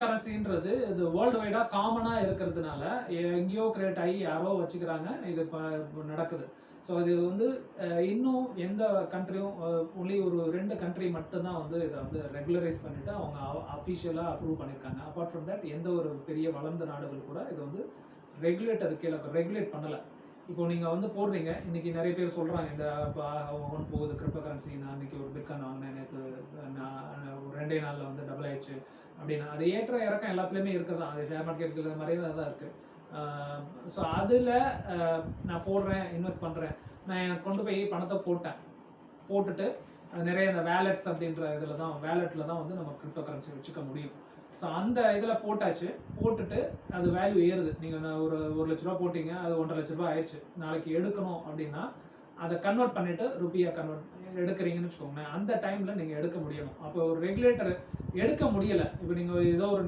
கரன்சின்றது இது வேர்ல்டு வைடா காமனா இருக்கிறதுனால, எங்கேயோ கிரியேட் ஆகி யாரோ வச்சுக்கிறாங்க. இது இப்ப நடக்குது. ஸோ இது வந்து இன்னும் எந்த கண்ட்ரியும் ஒன்லி ஒரு 2 கண்ட்ரி மட்டும் தான் வந்து இத வந்து ரெகுலரைஸ் பண்ணிட்டு அவங்க அஃபிஷியலா அப்ரூவ் பண்ணியிருக்காங்க. அபார்ட் ஃப்ரம் தட் எந்த ஒரு பெரிய வளர்ந்த நாடுகள் கூட இது வந்து ரெகுலேட் பண்ணல. இப்போ நீங்க வந்து போடுறீங்க. இன்னைக்கு நெறைய பேர் சொல்றாங்க. இந்த ஒன் போகுது கிரிப்டோ கரன்சி. நான் இன்னைக்கு ஒரு பிட்காயின் வாங்கினேன். நேத்து நான் ஒரு 2டே நாள்ல வந்து டபுள் ஆயிடுச்சு அப்படின்னு. அது ஏற்ற இறக்கம் எல்லாத்துலயுமே இருக்குது தான். அது ஷேர் மார்க்கெட்ல மாதிரியே தான் இருக்கு. ஸோ அதில் நான் போடுறேன், இன்வெஸ்ட் பண்ணுறேன். நான் எனக்கு கொண்டு போய் பணத்தை போட்டுட்டு நிறைய இந்த வேலெட்ஸ் அப்படின்ற இதில் தான் வேலெட்டில் தான் வந்து நம்ம கிரிப்டோ கரன்சி வச்சுக்க முடியும். ஸோ அந்த இதில் போட்டுட்டு அது வேல்யூ ஏறுது. நீங்கள் ஒரு லட்ச ரூபா போட்டீங்க, அது 1,50,000 ரூபா ஆயிடுச்சு. நாளைக்கு எடுக்கணும் அப்படின்னா அதை கன்வெர்ட் பண்ணிட்டு ருப்பியா எடுக்கிறீங்கன்னு வச்சுக்கோங்களேன். அந்த டைமில் நீங்கள் எடுக்க முடியணும். அப்போ ஒரு ரெகுலேட்டர் எடுக்க முடியலை. இப்போ நீங்கள் ஏதோ ஒரு